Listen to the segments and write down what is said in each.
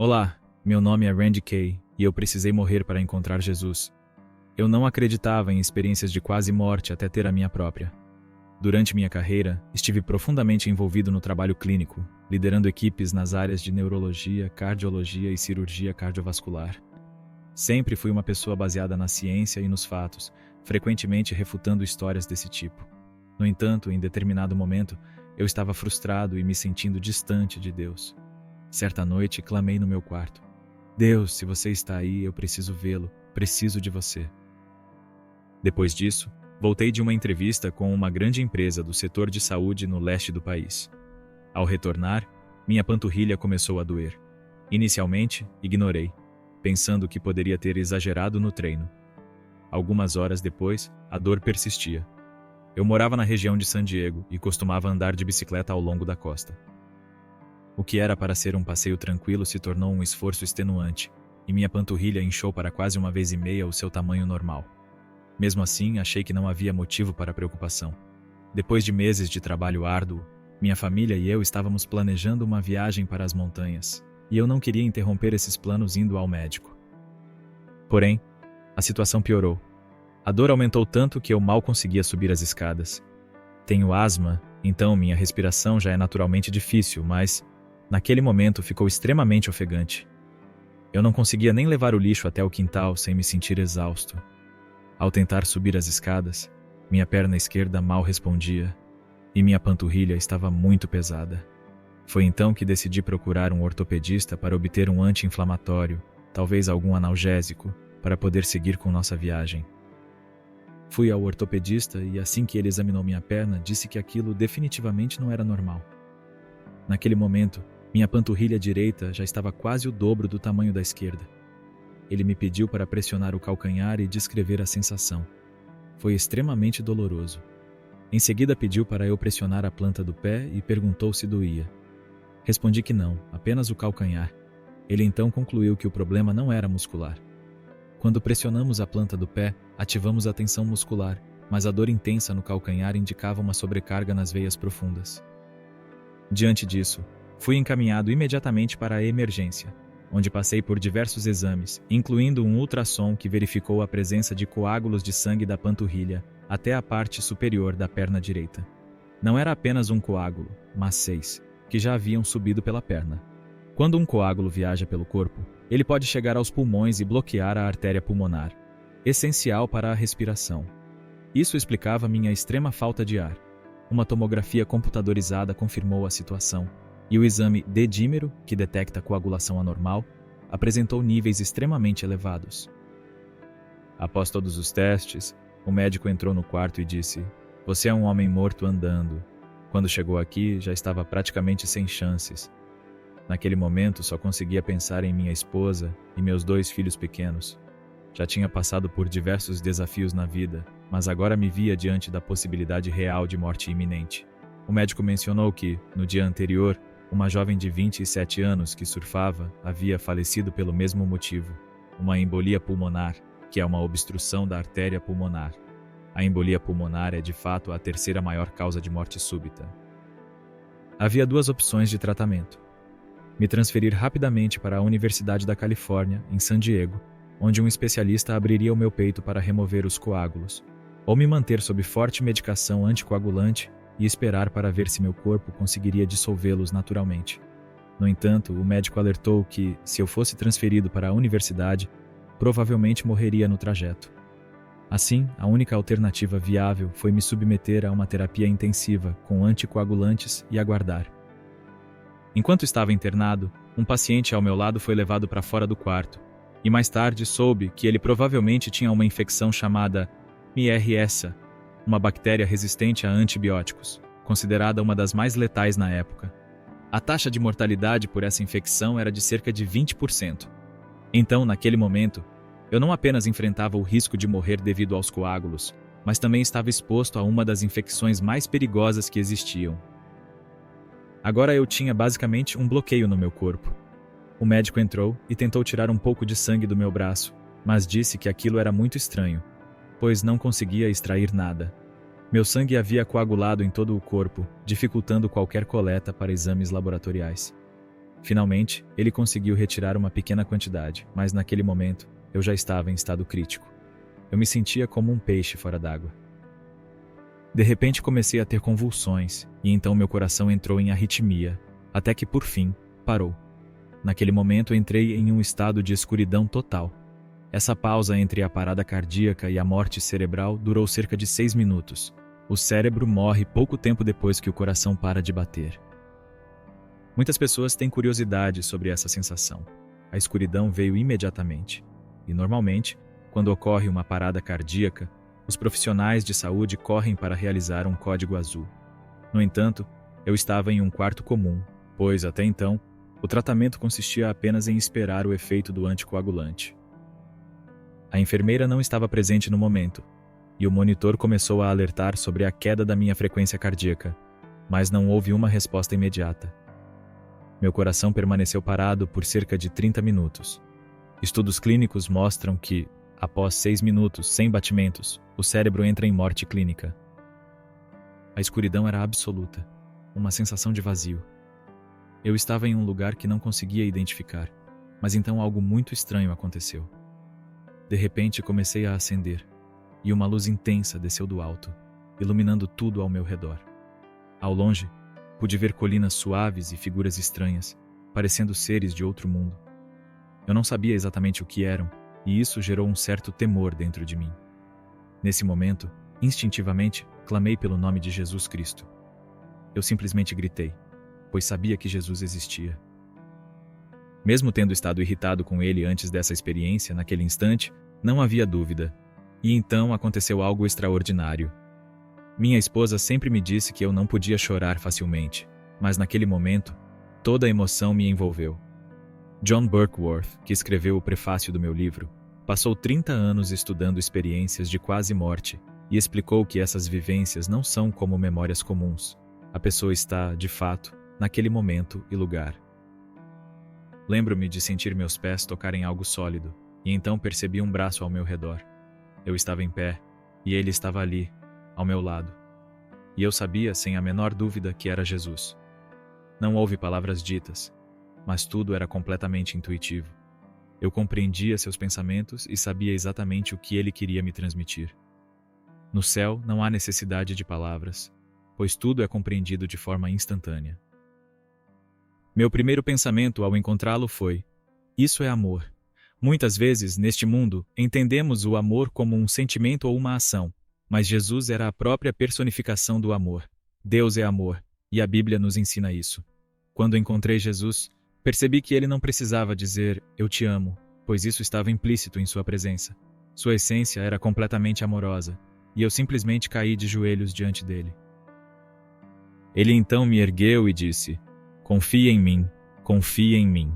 Olá, meu nome é Randy Kay e eu precisei morrer para encontrar Jesus. Eu não acreditava em experiências de quase morte até ter a minha própria. Durante minha carreira, estive profundamente envolvido no trabalho clínico, liderando equipes nas áreas de neurologia, cardiologia e cirurgia cardiovascular. Sempre fui uma pessoa baseada na ciência e nos fatos, frequentemente refutando histórias desse tipo. No entanto, em determinado momento, eu estava frustrado e me sentindo distante de Deus. Certa noite, clamei no meu quarto: Deus, se você está aí, eu preciso vê-lo, preciso de você. Depois disso, voltei de uma entrevista com uma grande empresa do setor de saúde no leste do país. Ao retornar, minha panturrilha começou a doer. Inicialmente, ignorei, pensando que poderia ter exagerado no treino. Algumas horas depois, a dor persistia. Eu morava na região de San Diego e costumava andar de bicicleta ao longo da costa. O que era para ser um passeio tranquilo se tornou um esforço extenuante, e minha panturrilha inchou para quase 1,5 vezes o seu tamanho normal. Mesmo assim, achei que não havia motivo para preocupação. Depois de meses de trabalho árduo, minha família e eu estávamos planejando uma viagem para as montanhas, e eu não queria interromper esses planos indo ao médico. Porém, a situação piorou. A dor aumentou tanto que eu mal conseguia subir as escadas. Tenho asma, então minha respiração já é naturalmente difícil, mas, naquele momento, ficou extremamente ofegante. Eu não conseguia nem levar o lixo até o quintal sem me sentir exausto. Ao tentar subir as escadas, minha perna esquerda mal respondia, e minha panturrilha estava muito pesada. Foi então que decidi procurar um ortopedista para obter um anti-inflamatório, talvez algum analgésico, para poder seguir com nossa viagem. Fui ao ortopedista e assim que ele examinou minha perna, disse que aquilo definitivamente não era normal. Naquele momento, minha panturrilha direita já estava quase o dobro do tamanho da esquerda. Ele me pediu para pressionar o calcanhar e descrever a sensação. Foi extremamente doloroso. Em seguida pediu para eu pressionar a planta do pé e perguntou se doía. Respondi que não, apenas o calcanhar. Ele então concluiu que o problema não era muscular. Quando pressionamos a planta do pé, ativamos a tensão muscular, mas a dor intensa no calcanhar indicava uma sobrecarga nas veias profundas. Diante disso, fui encaminhado imediatamente para a emergência, onde passei por diversos exames, incluindo um ultrassom que verificou a presença de coágulos de sangue da panturrilha até a parte superior da perna direita. Não era apenas um coágulo, mas 6, que já haviam subido pela perna. Quando um coágulo viaja pelo corpo, ele pode chegar aos pulmões e bloquear a artéria pulmonar, essencial para a respiração. Isso explicava minha extrema falta de ar. Uma tomografia computadorizada confirmou a situação, e o exame dedímero, que detecta coagulação anormal, apresentou níveis extremamente elevados. Após todos os testes, o médico entrou no quarto e disse: "Você é um homem morto andando." Quando chegou aqui, já estava praticamente sem chances. Naquele momento, só conseguia pensar em minha esposa e meus 2 filhos pequenos. Já tinha passado por diversos desafios na vida, mas agora me via diante da possibilidade real de morte iminente. O médico mencionou que, no dia anterior, uma jovem de 27 anos que surfava havia falecido pelo mesmo motivo, uma embolia pulmonar, que é uma obstrução da artéria pulmonar. A embolia pulmonar é de fato a 3ª maior causa de morte súbita. Havia 2 opções de tratamento: me transferir rapidamente para a Universidade da Califórnia, em San Diego, onde um especialista abriria o meu peito para remover os coágulos, ou me manter sob forte medicação anticoagulante e esperar para ver se meu corpo conseguiria dissolvê-los naturalmente. No entanto, o médico alertou que, se eu fosse transferido para a universidade, provavelmente morreria no trajeto. Assim, a única alternativa viável foi me submeter a uma terapia intensiva com anticoagulantes e aguardar. Enquanto estava internado, um paciente ao meu lado foi levado para fora do quarto, e mais tarde soube que ele provavelmente tinha uma infecção chamada MRSA, uma bactéria resistente a antibióticos, considerada uma das mais letais na época. A taxa de mortalidade por essa infecção era de cerca de 20%. Então, naquele momento, eu não apenas enfrentava o risco de morrer devido aos coágulos, mas também estava exposto a uma das infecções mais perigosas que existiam. Agora eu tinha basicamente um bloqueio no meu corpo. O médico entrou e tentou tirar um pouco de sangue do meu braço, mas disse que aquilo era muito estranho, pois não conseguia extrair nada. Meu sangue havia coagulado em todo o corpo, dificultando qualquer coleta para exames laboratoriais. Finalmente, ele conseguiu retirar uma pequena quantidade, mas naquele momento, eu já estava em estado crítico. Eu me sentia como um peixe fora d'água. De repente comecei a ter convulsões, e então meu coração entrou em arritmia, até que por fim, parou. Naquele momento entrei em um estado de escuridão total. Essa pausa entre a parada cardíaca e a morte cerebral durou cerca de 6 minutos. O cérebro morre pouco tempo depois que o coração para de bater. Muitas pessoas têm curiosidade sobre essa sensação. A escuridão veio imediatamente. E normalmente, quando ocorre uma parada cardíaca, os profissionais de saúde correm para realizar um código azul. No entanto, eu estava em um quarto comum, pois, até então, o tratamento consistia apenas em esperar o efeito do anticoagulante. A enfermeira não estava presente no momento, e o monitor começou a alertar sobre a queda da minha frequência cardíaca, mas não houve uma resposta imediata. Meu coração permaneceu parado por cerca de 30 minutos. Estudos clínicos mostram que, após 6 minutos sem batimentos, o cérebro entra em morte clínica. A escuridão era absoluta, uma sensação de vazio. Eu estava em um lugar que não conseguia identificar, mas então algo muito estranho aconteceu. De repente comecei a acender, e uma luz intensa desceu do alto, iluminando tudo ao meu redor. Ao longe, pude ver colinas suaves e figuras estranhas, parecendo seres de outro mundo. Eu não sabia exatamente o que eram, e isso gerou um certo temor dentro de mim. Nesse momento, instintivamente, clamei pelo nome de Jesus Cristo. Eu simplesmente gritei, pois sabia que Jesus existia. Mesmo tendo estado irritado com ele antes dessa experiência, naquele instante, não havia dúvida. E então aconteceu algo extraordinário. Minha esposa sempre me disse que eu não podia chorar facilmente, mas naquele momento, toda a emoção me envolveu. John Burkworth, que escreveu o prefácio do meu livro, passou 30 anos estudando experiências de quase morte e explicou que essas vivências não são como memórias comuns. A pessoa está, de fato, naquele momento e lugar. Lembro-me de sentir meus pés tocarem algo sólido, e então percebi um braço ao meu redor. Eu estava em pé, e ele estava ali, ao meu lado. E eu sabia, sem a menor dúvida, que era Jesus. Não houve palavras ditas, mas tudo era completamente intuitivo. Eu compreendia seus pensamentos e sabia exatamente o que ele queria me transmitir. No céu não há necessidade de palavras, pois tudo é compreendido de forma instantânea. Meu primeiro pensamento ao encontrá-lo foi: isso é amor. Muitas vezes, neste mundo, entendemos o amor como um sentimento ou uma ação, mas Jesus era a própria personificação do amor. Deus é amor, e a Bíblia nos ensina isso. Quando encontrei Jesus, percebi que ele não precisava dizer "eu te amo", pois isso estava implícito em sua presença. Sua essência era completamente amorosa, e eu simplesmente caí de joelhos diante dele. Ele então me ergueu e disse: confia em mim, confia em mim.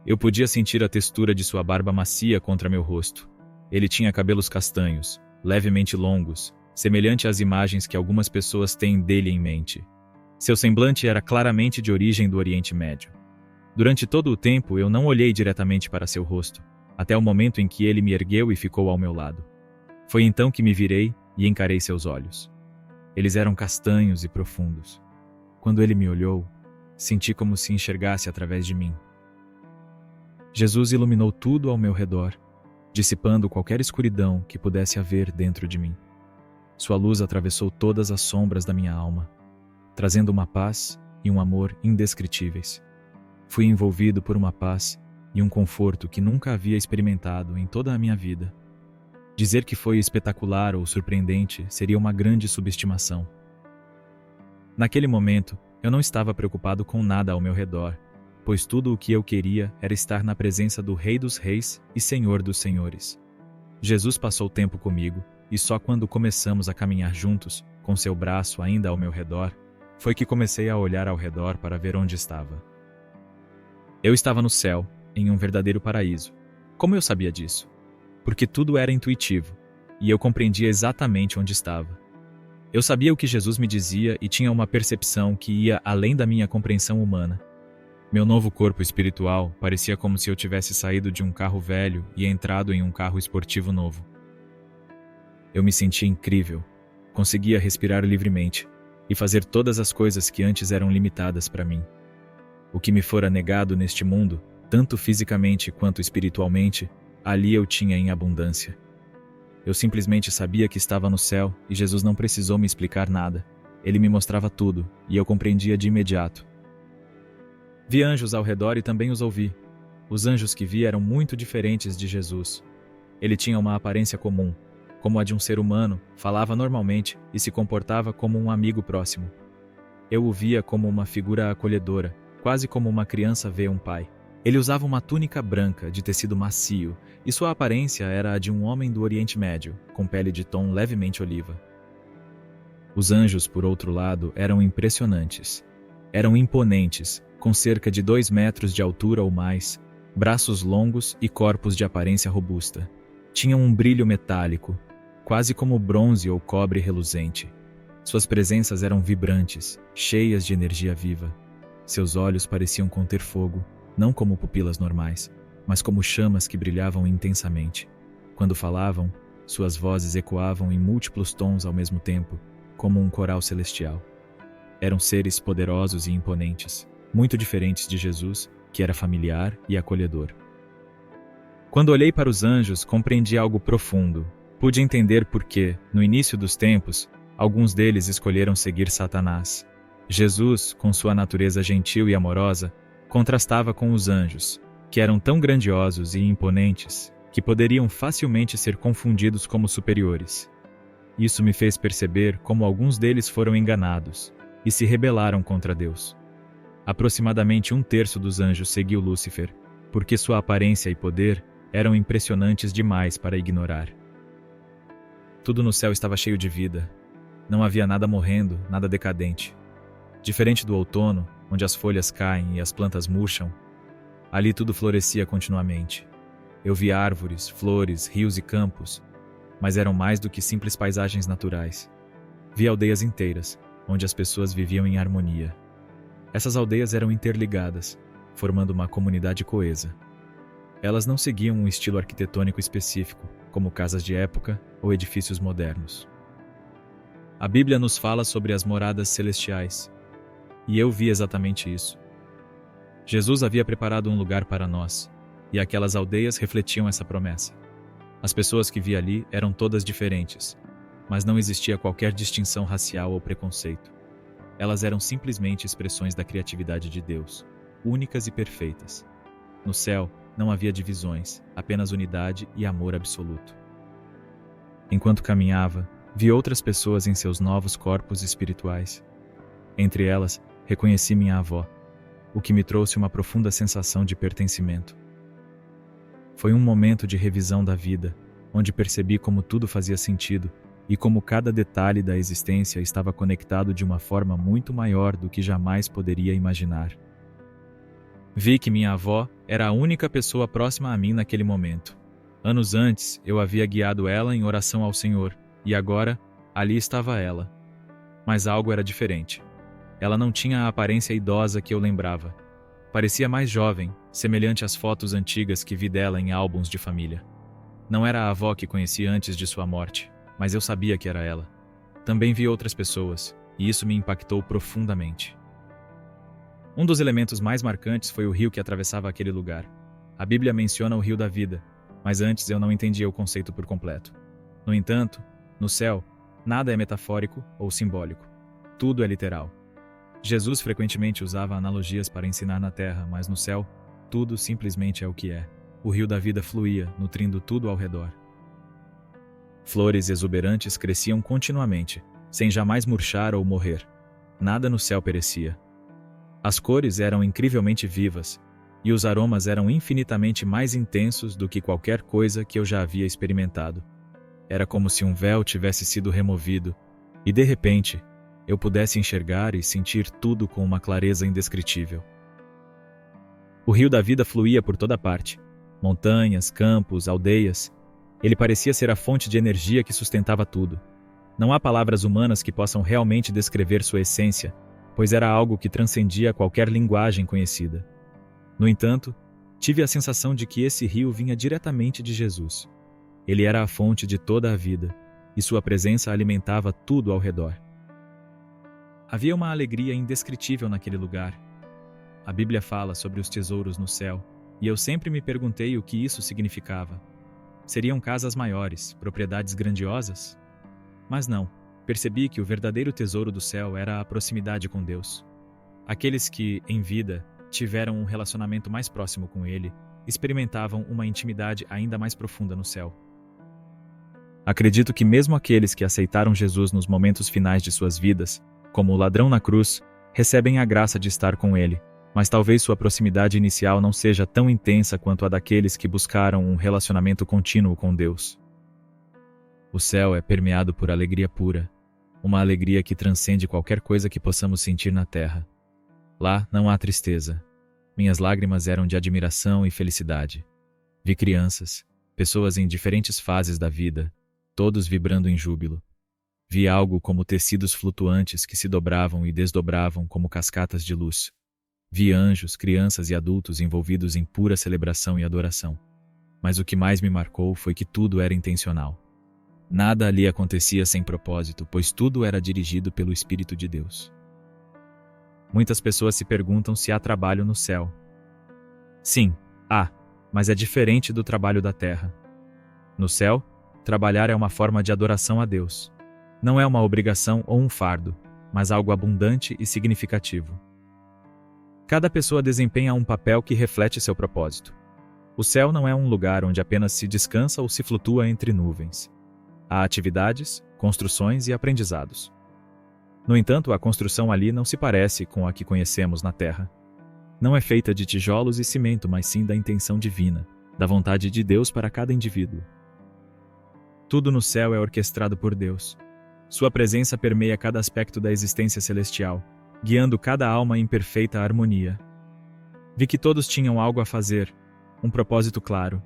Eu podia sentir a textura de sua barba macia contra meu rosto. Ele tinha cabelos castanhos, levemente longos, semelhante às imagens que algumas pessoas têm dele em mente. Seu semblante era claramente de origem do Oriente Médio. Durante todo o tempo eu não olhei diretamente para seu rosto, até o momento em que ele me ergueu e ficou ao meu lado. Foi então que me virei e encarei seus olhos. Eles eram castanhos e profundos. Quando ele me olhou, senti como se enxergasse através de mim. Jesus iluminou tudo ao meu redor, dissipando qualquer escuridão que pudesse haver dentro de mim. Sua luz atravessou todas as sombras da minha alma, trazendo uma paz e um amor indescritíveis. Fui envolvido por uma paz e um conforto que nunca havia experimentado em toda a minha vida. Dizer que foi espetacular ou surpreendente seria uma grande subestimação. Naquele momento, eu não estava preocupado com nada ao meu redor, pois tudo o que eu queria era estar na presença do Rei dos Reis e Senhor dos Senhores. Jesus passou tempo comigo, e só quando começamos a caminhar juntos, com seu braço ainda ao meu redor, foi que comecei a olhar ao redor para ver onde estava. Eu estava no céu, em um verdadeiro paraíso. Como eu sabia disso? Porque tudo era intuitivo, e eu compreendia exatamente onde estava. Eu sabia o que Jesus me dizia e tinha uma percepção que ia além da minha compreensão humana. Meu novo corpo espiritual parecia como se eu tivesse saído de um carro velho e entrado em um carro esportivo novo. Eu me sentia incrível, conseguia respirar livremente e fazer todas as coisas que antes eram limitadas para mim. O que me fora negado neste mundo, tanto fisicamente quanto espiritualmente, ali eu tinha em abundância. Eu simplesmente sabia que estava no céu e Jesus não precisou me explicar nada. Ele me mostrava tudo e eu compreendia de imediato. Vi anjos ao redor e também os ouvi. Os anjos que vi eram muito diferentes de Jesus. Ele tinha uma aparência comum, como a de um ser humano, falava normalmente e se comportava como um amigo próximo. Eu o via como uma figura acolhedora, quase como uma criança vê um pai. Ele usava uma túnica branca de tecido macio e sua aparência era a de um homem do Oriente Médio, com pele de tom levemente oliva. Os anjos, por outro lado, eram impressionantes. Eram imponentes, com cerca de 2 metros de altura ou mais, braços longos e corpos de aparência robusta. Tinham um brilho metálico, quase como bronze ou cobre reluzente. Suas presenças eram vibrantes, cheias de energia viva. Seus olhos pareciam conter fogo, não como pupilas normais, mas como chamas que brilhavam intensamente. Quando falavam, suas vozes ecoavam em múltiplos tons ao mesmo tempo, como um coral celestial. Eram seres poderosos e imponentes, muito diferentes de Jesus, que era familiar e acolhedor. Quando olhei para os anjos, compreendi algo profundo. Pude entender por que, no início dos tempos, alguns deles escolheram seguir Satanás. Jesus, com sua natureza gentil e amorosa, contrastava com os anjos, que eram tão grandiosos e imponentes que poderiam facilmente ser confundidos como superiores. Isso me fez perceber como alguns deles foram enganados e se rebelaram contra Deus. Aproximadamente 1/3 dos anjos seguiu Lúcifer, porque sua aparência e poder eram impressionantes demais para ignorar. Tudo no céu estava cheio de vida. Não havia nada morrendo, nada decadente. Diferente do outono, onde as folhas caem e as plantas murcham, ali tudo florescia continuamente. Eu vi árvores, flores, rios e campos, mas eram mais do que simples paisagens naturais. Vi aldeias inteiras, onde as pessoas viviam em harmonia. Essas aldeias eram interligadas, formando uma comunidade coesa. Elas não seguiam um estilo arquitetônico específico, como casas de época ou edifícios modernos. A Bíblia nos fala sobre as moradas celestiais, e eu vi exatamente isso. Jesus havia preparado um lugar para nós, e aquelas aldeias refletiam essa promessa. As pessoas que vi ali eram todas diferentes, mas não existia qualquer distinção racial ou preconceito. Elas eram simplesmente expressões da criatividade de Deus, únicas e perfeitas. No céu, não havia divisões, apenas unidade e amor absoluto. Enquanto caminhava, vi outras pessoas em seus novos corpos espirituais. Entre elas, reconheci minha avó, o que me trouxe uma profunda sensação de pertencimento. Foi um momento de revisão da vida, onde percebi como tudo fazia sentido e como cada detalhe da existência estava conectado de uma forma muito maior do que jamais poderia imaginar. Vi que minha avó era a única pessoa próxima a mim naquele momento. Anos antes, eu havia guiado ela em oração ao Senhor, e agora, ali estava ela. Mas algo era diferente. Ela não tinha a aparência idosa que eu lembrava. Parecia mais jovem, semelhante às fotos antigas que vi dela em álbuns de família. Não era a avó que conheci antes de sua morte, mas eu sabia que era ela. Também vi outras pessoas, e isso me impactou profundamente. Um dos elementos mais marcantes foi o rio que atravessava aquele lugar. A Bíblia menciona o rio da vida, mas antes eu não entendia o conceito por completo. No entanto, no céu, nada é metafórico ou simbólico. Tudo é literal. Jesus frequentemente usava analogias para ensinar na terra, mas no céu, tudo simplesmente é o que é. O rio da vida fluía, nutrindo tudo ao redor. Flores exuberantes cresciam continuamente, sem jamais murchar ou morrer. Nada no céu perecia. As cores eram incrivelmente vivas, e os aromas eram infinitamente mais intensos do que qualquer coisa que eu já havia experimentado. Era como se um véu tivesse sido removido, e de repente, eu pudesse enxergar e sentir tudo com uma clareza indescritível. O rio da vida fluía por toda parte. Montanhas, campos, aldeias. Ele parecia ser a fonte de energia que sustentava tudo. Não há palavras humanas que possam realmente descrever sua essência, pois era algo que transcendia qualquer linguagem conhecida. No entanto, tive a sensação de que esse rio vinha diretamente de Jesus. Ele era a fonte de toda a vida, e sua presença alimentava tudo ao redor. Havia uma alegria indescritível naquele lugar. a Bíblia fala sobre os tesouros no céu, e eu sempre me perguntei o que isso significava. Seriam casas maiores, propriedades grandiosas? Mas não, percebi que o verdadeiro tesouro do céu era a proximidade com Deus. Aqueles que, em vida, tiveram um relacionamento mais próximo com Ele, experimentavam uma intimidade ainda mais profunda no céu. Acredito que mesmo aqueles que aceitaram Jesus nos momentos finais de suas vidas, como o ladrão na cruz, recebem a graça de estar com Ele, mas talvez sua proximidade inicial não seja tão intensa quanto a daqueles que buscaram um relacionamento contínuo com Deus. O céu é permeado por alegria pura, uma alegria que transcende qualquer coisa que possamos sentir na terra. Lá não há tristeza. Minhas lágrimas eram de admiração e felicidade. Vi crianças, pessoas em diferentes fases da vida, todos vibrando em júbilo. Vi algo como tecidos flutuantes que se dobravam e desdobravam como cascatas de luz. Vi anjos, crianças e adultos envolvidos em pura celebração e adoração. Mas o que mais me marcou foi que tudo era intencional. Nada ali acontecia sem propósito, pois tudo era dirigido pelo Espírito de Deus. Muitas pessoas se perguntam se há trabalho no céu. Sim, há, mas é diferente do trabalho da terra. No céu, trabalhar é uma forma de adoração a Deus. Não é uma obrigação ou um fardo, mas algo abundante e significativo. Cada pessoa desempenha um papel que reflete seu propósito. O céu não é um lugar onde apenas se descansa ou se flutua entre nuvens. Há atividades, construções e aprendizados. No entanto, a construção ali não se parece com a que conhecemos na Terra. Não é feita de tijolos e cimento, mas sim da intenção divina, da vontade de Deus para cada indivíduo. Tudo no céu é orquestrado por Deus. Sua presença permeia cada aspecto da existência celestial, guiando cada alma em perfeita harmonia. Vi que todos tinham algo a fazer, um propósito claro.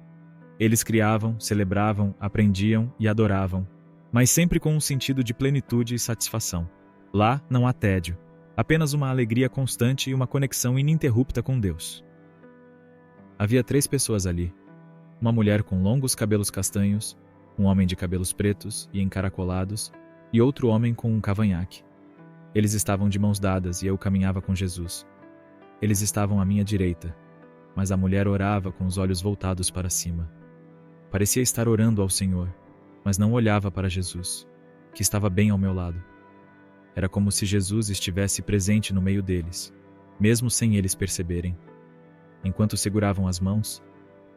Eles criavam, celebravam, aprendiam e adoravam, mas sempre com um sentido de plenitude e satisfação. Lá não há tédio, apenas uma alegria constante e uma conexão ininterrupta com Deus. Havia 3 pessoas ali. Uma mulher com longos cabelos castanhos, um homem de cabelos pretos e encaracolados, e outro homem com um cavanhaque. Eles estavam de mãos dadas e eu caminhava com Jesus. Eles estavam à minha direita, mas a mulher orava com os olhos voltados para cima. Parecia estar orando ao Senhor, mas não olhava para Jesus, que estava bem ao meu lado. Era como se Jesus estivesse presente no meio deles, mesmo sem eles perceberem. Enquanto seguravam as mãos,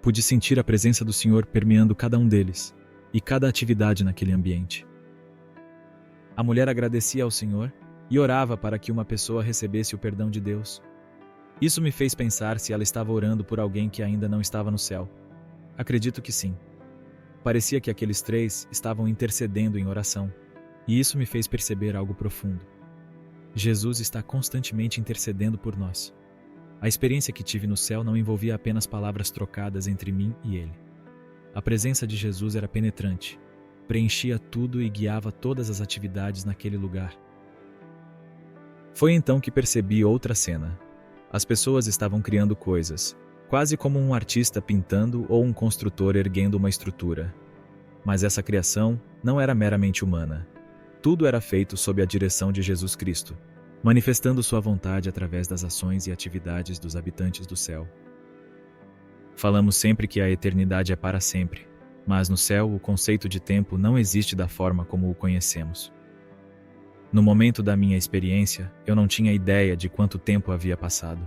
pude sentir a presença do Senhor permeando cada um deles e cada atividade naquele ambiente. A mulher agradecia ao Senhor e orava para que uma pessoa recebesse o perdão de Deus. Isso me fez pensar se ela estava orando por alguém que ainda não estava no céu. Acredito que sim. Parecia que aqueles 3 estavam intercedendo em oração, e isso me fez perceber algo profundo. Jesus está constantemente intercedendo por nós. A experiência que tive no céu não envolvia apenas palavras trocadas entre mim e Ele. A presença de Jesus era penetrante, preenchia tudo e guiava todas as atividades naquele lugar. Foi então que percebi outra cena. As pessoas estavam criando coisas, quase como um artista pintando ou um construtor erguendo uma estrutura. Mas essa criação não era meramente humana. Tudo era feito sob a direção de Jesus Cristo, manifestando sua vontade através das ações e atividades dos habitantes do céu. Falamos sempre que a eternidade é para sempre, mas no céu o conceito de tempo não existe da forma como o conhecemos. No momento da minha experiência, eu não tinha ideia de quanto tempo havia passado.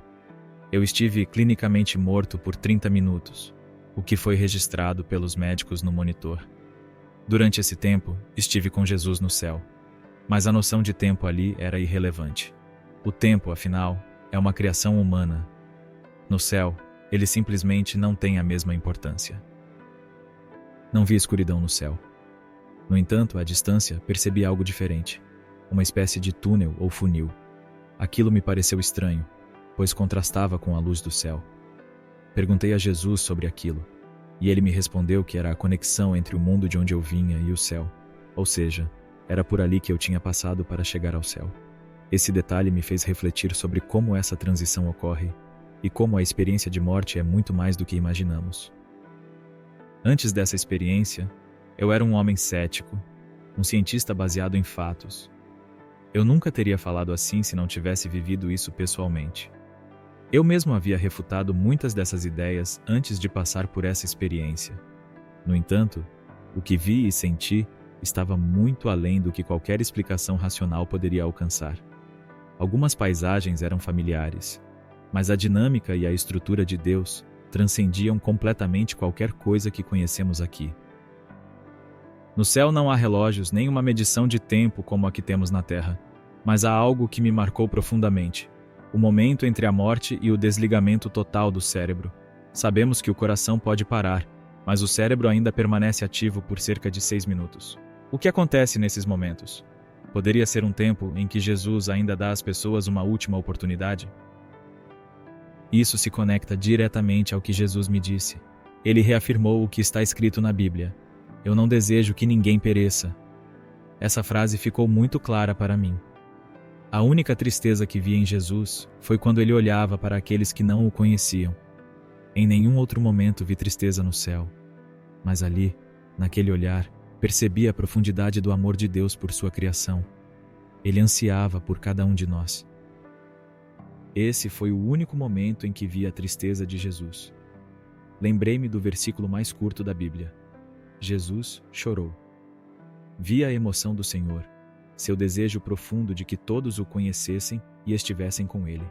Eu estive clinicamente morto por 30 minutos, o que foi registrado pelos médicos no monitor. Durante esse tempo, estive com Jesus no céu, mas a noção de tempo ali era irrelevante. O tempo, afinal, é uma criação humana. No céu, ele simplesmente não tem a mesma importância. Não vi escuridão no céu. No entanto, à distância, percebi algo diferente. Uma espécie de túnel ou funil. Aquilo me pareceu estranho, pois contrastava com a luz do céu. Perguntei a Jesus sobre aquilo, e ele me respondeu que era a conexão entre o mundo de onde eu vinha e o céu, ou seja, era por ali que eu tinha passado para chegar ao céu. Esse detalhe me fez refletir sobre como essa transição ocorre e como a experiência de morte é muito mais do que imaginamos. Antes dessa experiência, eu era um homem cético, um cientista baseado em fatos. Eu nunca teria falado assim se não tivesse vivido isso pessoalmente. Eu mesmo havia refutado muitas dessas ideias antes de passar por essa experiência. No entanto, o que vi e senti estava muito além do que qualquer explicação racional poderia alcançar. Algumas paisagens eram familiares, mas a dinâmica e a estrutura de Deus transcendiam completamente qualquer coisa que conhecemos aqui. No céu não há relógios nem uma medição de tempo como a que temos na Terra, mas há algo que me marcou profundamente: o momento entre a morte e o desligamento total do cérebro. Sabemos que o coração pode parar, mas o cérebro ainda permanece ativo por cerca de 6 minutos. O que acontece nesses momentos? Poderia ser um tempo em que Jesus ainda dá às pessoas uma última oportunidade? Isso se conecta diretamente ao que Jesus me disse. Ele reafirmou o que está escrito na Bíblia: eu não desejo que ninguém pereça. Essa frase ficou muito clara para mim. A única tristeza que vi em Jesus foi quando ele olhava para aqueles que não o conheciam. Em nenhum outro momento vi tristeza no céu, mas ali, naquele olhar, percebi a profundidade do amor de Deus por sua criação. Ele ansiava por cada um de nós. Esse foi o único momento em que vi a tristeza de Jesus. Lembrei-me do versículo mais curto da Bíblia. Jesus chorou. Vi a emoção do Senhor, seu desejo profundo de que todos o conhecessem e estivessem com ele.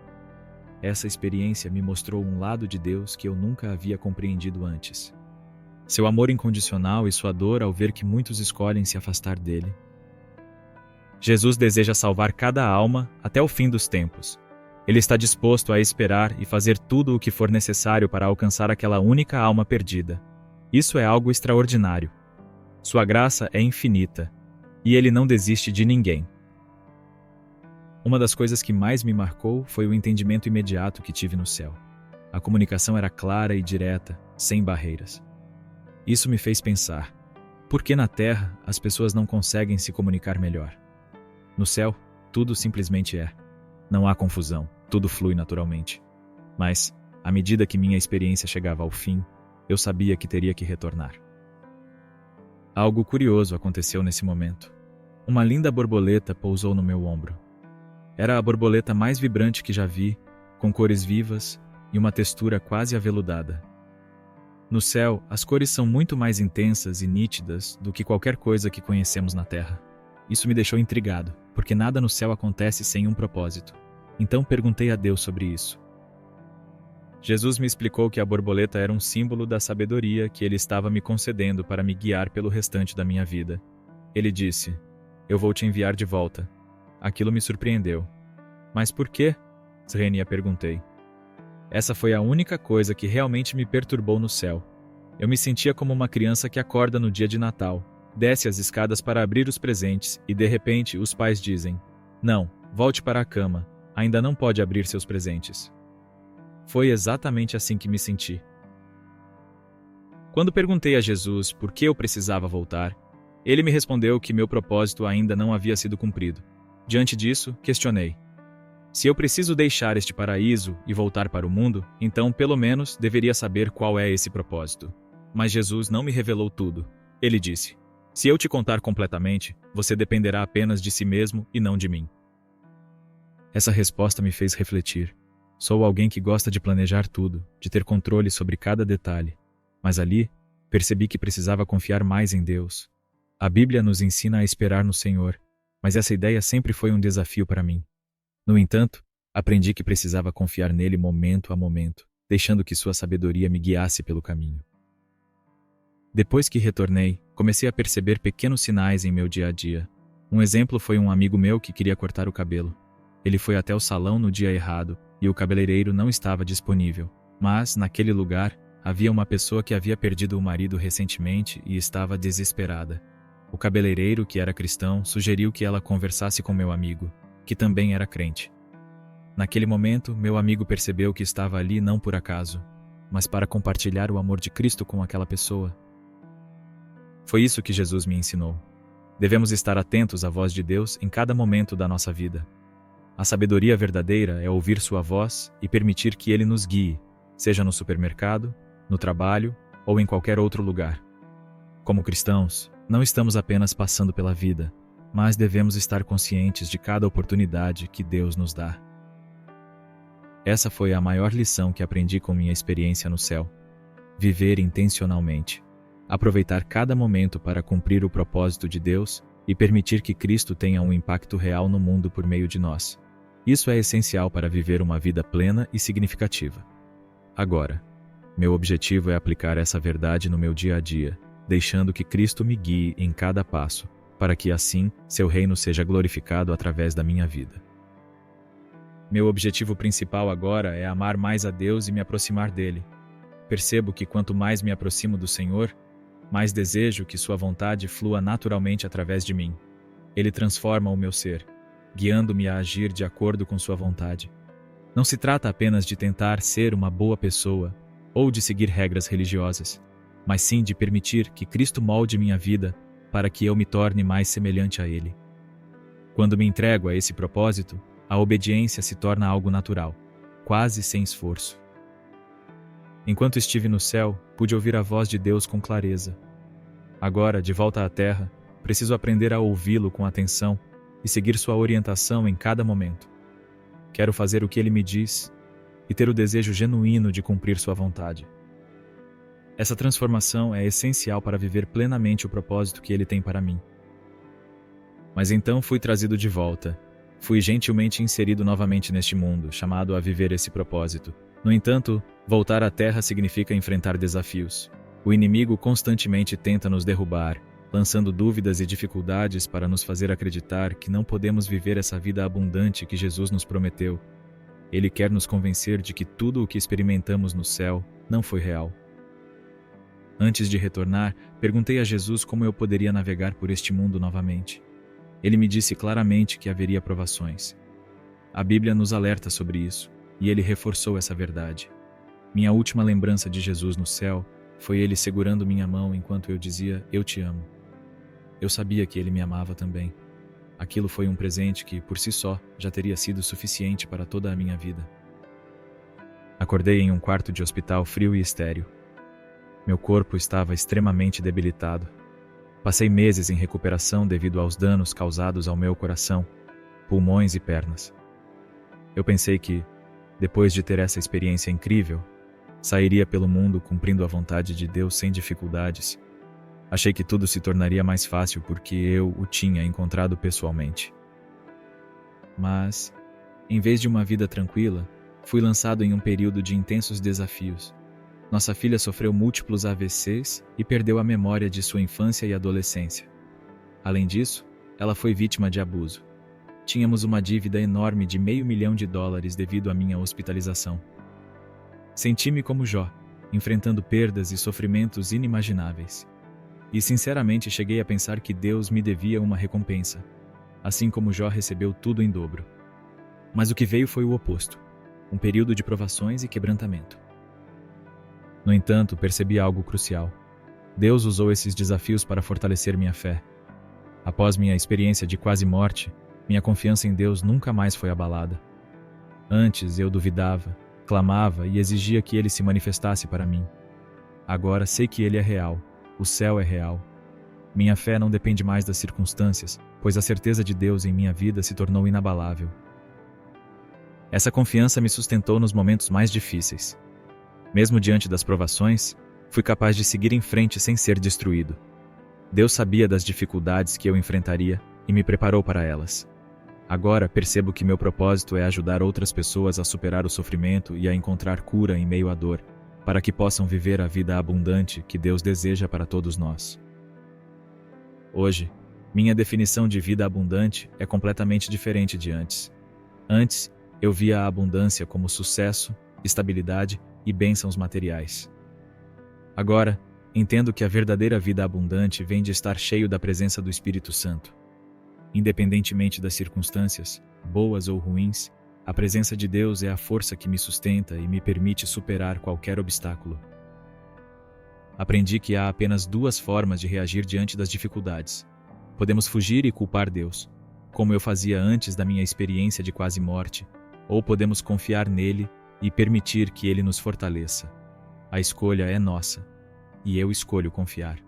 Essa experiência me mostrou um lado de Deus que eu nunca havia compreendido antes. Seu amor incondicional e sua dor ao ver que muitos escolhem se afastar dele. Jesus deseja salvar cada alma até o fim dos tempos. Ele está disposto a esperar e fazer tudo o que for necessário para alcançar aquela única alma perdida. Isso é algo extraordinário. Sua graça é infinita, e ele não desiste de ninguém. Uma das coisas que mais me marcou foi o entendimento imediato que tive no céu. A comunicação era clara e direta, sem barreiras. Isso me fez pensar: por que na Terra as pessoas não conseguem se comunicar melhor? No céu, tudo simplesmente é. Não há confusão, tudo flui naturalmente. Mas, à medida que minha experiência chegava ao fim, eu sabia que teria que retornar. Algo curioso aconteceu nesse momento. Uma linda borboleta pousou no meu ombro. Era a borboleta mais vibrante que já vi, com cores vivas e uma textura quase aveludada. No céu, as cores são muito mais intensas e nítidas do que qualquer coisa que conhecemos na Terra. Isso me deixou intrigado, porque nada no céu acontece sem um propósito. Então perguntei a Deus sobre isso. Jesus me explicou que a borboleta era um símbolo da sabedoria que ele estava me concedendo para me guiar pelo restante da minha vida. Ele disse: eu vou te enviar de volta. Aquilo me surpreendeu. Mas por quê? Srenia, perguntei. Essa foi a única coisa que realmente me perturbou no céu. Eu me sentia como uma criança que acorda no dia de Natal, desce as escadas para abrir os presentes e, de repente, os pais dizem: não, volte para a cama, ainda não pode abrir seus presentes. Foi exatamente assim que me senti. Quando perguntei a Jesus por que eu precisava voltar, ele me respondeu que meu propósito ainda não havia sido cumprido. Diante disso, questionei: se eu preciso deixar este paraíso e voltar para o mundo, então pelo menos deveria saber qual é esse propósito. Mas Jesus não me revelou tudo. Ele disse: se eu te contar completamente, você dependerá apenas de si mesmo e não de mim. Essa resposta me fez refletir. Sou alguém que gosta de planejar tudo, de ter controle sobre cada detalhe. Mas ali, percebi que precisava confiar mais em Deus. A Bíblia nos ensina a esperar no Senhor, mas essa ideia sempre foi um desafio para mim. No entanto, aprendi que precisava confiar nele momento a momento, deixando que sua sabedoria me guiasse pelo caminho. Depois que retornei, comecei a perceber pequenos sinais em meu dia a dia. Um exemplo foi um amigo meu que queria cortar o cabelo. Ele foi até o salão no dia errado e o cabeleireiro não estava disponível. Mas, naquele lugar, havia uma pessoa que havia perdido o marido recentemente e estava desesperada. O cabeleireiro, que era cristão, sugeriu que ela conversasse com meu amigo, que também era crente. Naquele momento, meu amigo percebeu que estava ali não por acaso, mas para compartilhar o amor de Cristo com aquela pessoa. Foi isso que Jesus me ensinou. Devemos estar atentos à voz de Deus em cada momento da nossa vida. A sabedoria verdadeira é ouvir sua voz e permitir que Ele nos guie, seja no supermercado, no trabalho ou em qualquer outro lugar. Como cristãos, não estamos apenas passando pela vida, mas devemos estar conscientes de cada oportunidade que Deus nos dá. Essa foi a maior lição que aprendi com minha experiência no céu. Viver intencionalmente. Aproveitar cada momento para cumprir o propósito de Deus e permitir que Cristo tenha um impacto real no mundo por meio de nós. Isso é essencial para viver uma vida plena e significativa. Agora, meu objetivo é aplicar essa verdade no meu dia a dia, deixando que Cristo me guie em cada passo, para que assim seu reino seja glorificado através da minha vida. Meu objetivo principal agora é amar mais a Deus e me aproximar dele. Percebo que quanto mais me aproximo do Senhor, mais desejo que sua vontade flua naturalmente através de mim. Ele transforma o meu ser, guiando-me a agir de acordo com sua vontade. Não se trata apenas de tentar ser uma boa pessoa ou de seguir regras religiosas, mas sim de permitir que Cristo molde minha vida para que eu me torne mais semelhante a Ele. Quando me entrego a esse propósito, a obediência se torna algo natural, quase sem esforço. Enquanto estive no céu, pude ouvir a voz de Deus com clareza. Agora, de volta à terra, preciso aprender a ouvi-lo com atenção e seguir sua orientação em cada momento. Quero fazer o que ele me diz e ter o desejo genuíno de cumprir sua vontade. Essa transformação é essencial para viver plenamente o propósito que ele tem para mim. Mas então fui trazido de volta. Fui gentilmente inserido novamente neste mundo, chamado a viver esse propósito. No entanto, voltar à Terra significa enfrentar desafios. O inimigo constantemente tenta nos derrubar, lançando dúvidas e dificuldades para nos fazer acreditar que não podemos viver essa vida abundante que Jesus nos prometeu. Ele quer nos convencer de que tudo o que experimentamos no céu não foi real. Antes de retornar, perguntei a Jesus como eu poderia navegar por este mundo novamente. Ele me disse claramente que haveria provações. A Bíblia nos alerta sobre isso, e ele reforçou essa verdade. Minha última lembrança de Jesus no céu foi ele segurando minha mão enquanto eu dizia, "Eu te amo." Eu sabia que ele me amava também. Aquilo foi um presente que, por si só, já teria sido suficiente para toda a minha vida. Acordei em um quarto de hospital frio e estéril. Meu corpo estava extremamente debilitado. Passei meses em recuperação devido aos danos causados ao meu coração, pulmões e pernas. Eu pensei que, depois de ter essa experiência incrível, sairia pelo mundo cumprindo a vontade de Deus sem dificuldades. Achei que tudo se tornaria mais fácil porque eu o tinha encontrado pessoalmente. Mas, em vez de uma vida tranquila, fui lançado em um período de intensos desafios. Nossa filha sofreu múltiplos AVCs e perdeu a memória de sua infância e adolescência. Além disso, ela foi vítima de abuso. Tínhamos uma dívida enorme de $500 mil devido à minha hospitalização. Senti-me como Jó, enfrentando perdas e sofrimentos inimagináveis. E sinceramente cheguei a pensar que Deus me devia uma recompensa, assim como Jó recebeu tudo em dobro. Mas o que veio foi o oposto, um período de provações e quebrantamento. No entanto, percebi algo crucial. Deus usou esses desafios para fortalecer minha fé. Após minha experiência de quase morte, minha confiança em Deus nunca mais foi abalada. Antes eu duvidava, clamava e exigia que Ele se manifestasse para mim. Agora sei que Ele é real, o céu é real. Minha fé não depende mais das circunstâncias, pois a certeza de Deus em minha vida se tornou inabalável. Essa confiança me sustentou nos momentos mais difíceis. Mesmo diante das provações, fui capaz de seguir em frente sem ser destruído. Deus sabia das dificuldades que eu enfrentaria e me preparou para elas. Agora percebo que meu propósito é ajudar outras pessoas a superar o sofrimento e a encontrar cura em meio à dor, para que possam viver a vida abundante que Deus deseja para todos nós. Hoje, minha definição de vida abundante é completamente diferente de antes. Antes, eu via a abundância como sucesso, estabilidade e bênçãos materiais. Agora, entendo que a verdadeira vida abundante vem de estar cheio da presença do Espírito Santo. Independentemente das circunstâncias, boas ou ruins, a presença de Deus é a força que me sustenta e me permite superar qualquer obstáculo. Aprendi que há apenas duas formas de reagir diante das dificuldades. Podemos fugir e culpar Deus, como eu fazia antes da minha experiência de quase morte, ou podemos confiar nele e permitir que ele nos fortaleça. A escolha é nossa, e eu escolho confiar.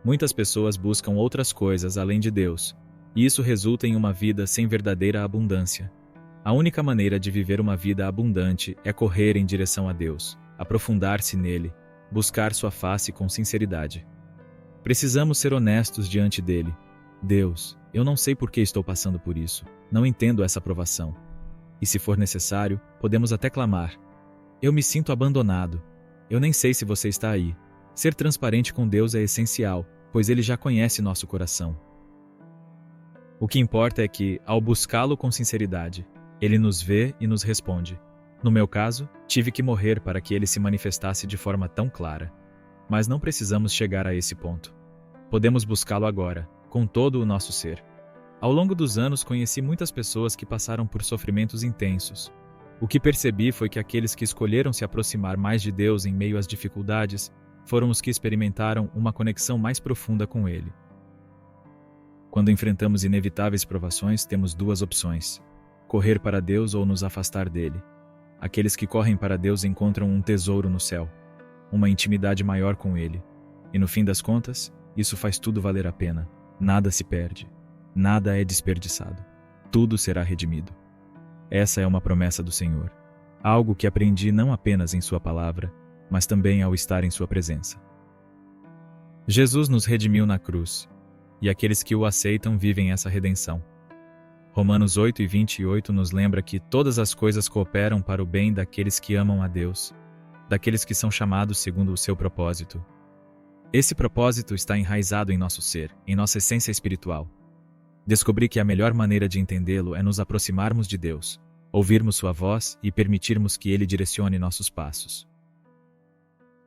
Muitas pessoas buscam outras coisas além de Deus, e isso resulta em uma vida sem verdadeira abundância. A única maneira de viver uma vida abundante é correr em direção a Deus, aprofundar-se nele, buscar sua face com sinceridade. Precisamos ser honestos diante dele. Deus, eu não sei por que estou passando por isso. Não entendo essa provação. E se for necessário, podemos até clamar. Eu me sinto abandonado. Eu nem sei se você está aí. Ser transparente com Deus é essencial, pois Ele já conhece nosso coração. O que importa é que, ao buscá-lo com sinceridade, Ele nos vê e nos responde. No meu caso, tive que morrer para que Ele se manifestasse de forma tão clara. Mas não precisamos chegar a esse ponto. Podemos buscá-lo agora, com todo o nosso ser. Ao longo dos anos conheci muitas pessoas que passaram por sofrimentos intensos. O que percebi foi que aqueles que escolheram se aproximar mais de Deus em meio às dificuldades foram os que experimentaram uma conexão mais profunda com Ele. Quando enfrentamos inevitáveis provações, temos duas opções: correr para Deus ou nos afastar dele. Aqueles que correm para Deus encontram um tesouro no céu, uma intimidade maior com Ele. E no fim das contas, isso faz tudo valer a pena. Nada se perde, nada é desperdiçado. Tudo será redimido. Essa é uma promessa do Senhor, algo que aprendi não apenas em Sua palavra, mas também ao estar em Sua presença. Jesus nos redimiu na cruz, e aqueles que o aceitam vivem essa redenção. Romanos 8:28 nos lembra que todas as coisas cooperam para o bem daqueles que amam a Deus, daqueles que são chamados segundo o seu propósito. Esse propósito está enraizado em nosso ser, em nossa essência espiritual. Descobri que a melhor maneira de entendê-lo é nos aproximarmos de Deus, ouvirmos sua voz e permitirmos que Ele direcione nossos passos.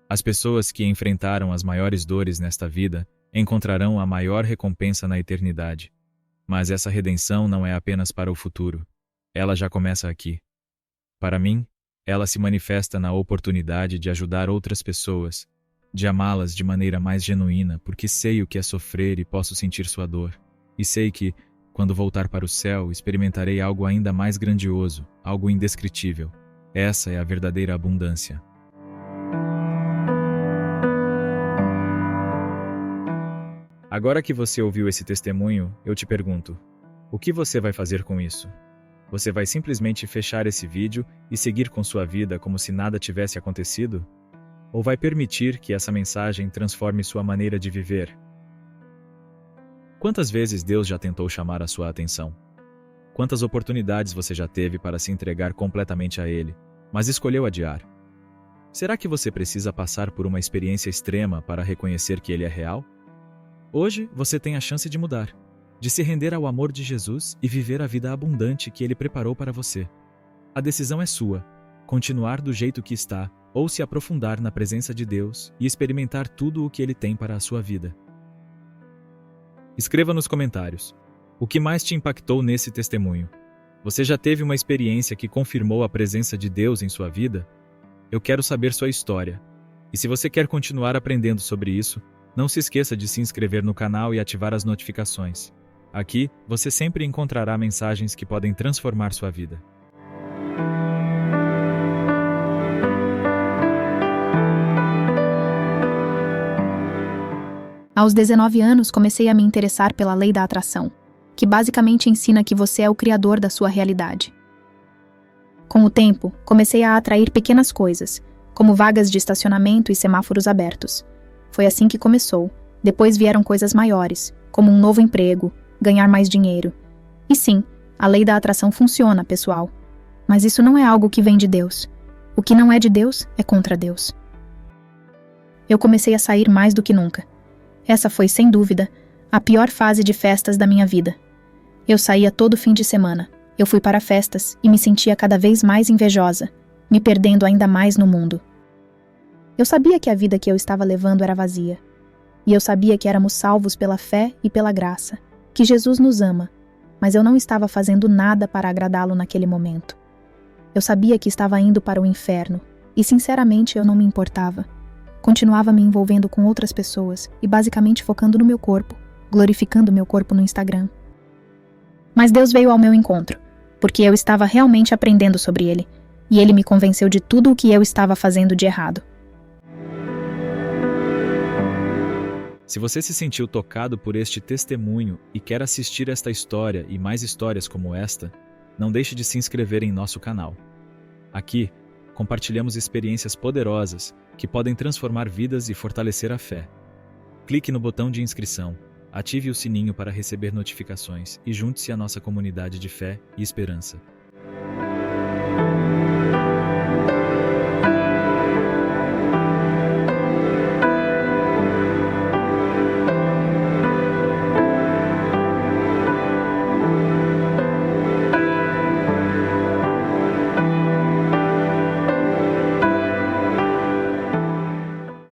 As pessoas que enfrentaram as maiores dores nesta vida encontrarão a maior recompensa na eternidade. Mas essa redenção não é apenas para o futuro. Ela já começa aqui. Para mim, ela se manifesta na oportunidade de ajudar outras pessoas, de amá-las de maneira mais genuína, porque sei o que é sofrer e posso sentir sua dor. E sei que, quando voltar para o céu, experimentarei algo ainda mais grandioso, algo indescritível. Essa é a verdadeira abundância. Agora que você ouviu esse testemunho, eu te pergunto: o que você vai fazer com isso? Você vai simplesmente fechar esse vídeo e seguir com sua vida como se nada tivesse acontecido? Ou vai permitir que essa mensagem transforme sua maneira de viver? Quantas vezes Deus já tentou chamar a sua atenção? Quantas oportunidades você já teve para se entregar completamente a Ele, mas escolheu adiar? Será que você precisa passar por uma experiência extrema para reconhecer que Ele é real? Hoje você tem a chance de mudar, de se render ao amor de Jesus e viver a vida abundante que Ele preparou para você. A decisão é sua: continuar do jeito que está ou se aprofundar na presença de Deus e experimentar tudo o que Ele tem para a sua vida. Escreva nos comentários: o que mais te impactou nesse testemunho? Você já teve uma experiência que confirmou a presença de Deus em sua vida? Eu quero saber sua história. E se você quer continuar aprendendo sobre isso, não se esqueça de se inscrever no canal e ativar as notificações. Aqui, você sempre encontrará mensagens que podem transformar sua vida. Aos 19 anos, comecei a me interessar pela lei da atração, que basicamente ensina que você é o criador da sua realidade. Com o tempo, comecei a atrair pequenas coisas, como vagas de estacionamento e semáforos abertos. Foi assim que começou. Depois vieram coisas maiores, como um novo emprego, ganhar mais dinheiro. E sim, a lei da atração funciona, pessoal. Mas isso não é algo que vem de Deus. O que não é de Deus é contra Deus. Eu comecei a sair mais do que nunca. Essa foi, sem dúvida, a pior fase de festas da minha vida. Eu saía todo fim de semana. Eu fui para festas e me sentia cada vez mais invejosa, me perdendo ainda mais no mundo. Eu sabia que a vida que eu estava levando era vazia. E eu sabia que éramos salvos pela fé e pela graça, que Jesus nos ama, mas eu não estava fazendo nada para agradá-lo naquele momento. Eu sabia que estava indo para o inferno, e sinceramente eu não me importava. Continuava me envolvendo com outras pessoas e basicamente focando no meu corpo, glorificando meu corpo no Instagram. Mas Deus veio ao meu encontro, porque eu estava realmente aprendendo sobre Ele, e Ele me convenceu de tudo o que eu estava fazendo de errado. Se você se sentiu tocado por este testemunho e quer assistir esta história e mais histórias como esta, não deixe de se inscrever em nosso canal. Aqui, compartilhamos experiências poderosas que podem transformar vidas e fortalecer a fé. Clique no botão de inscrição, ative o sininho para receber notificações e junte-se à nossa comunidade de fé e esperança.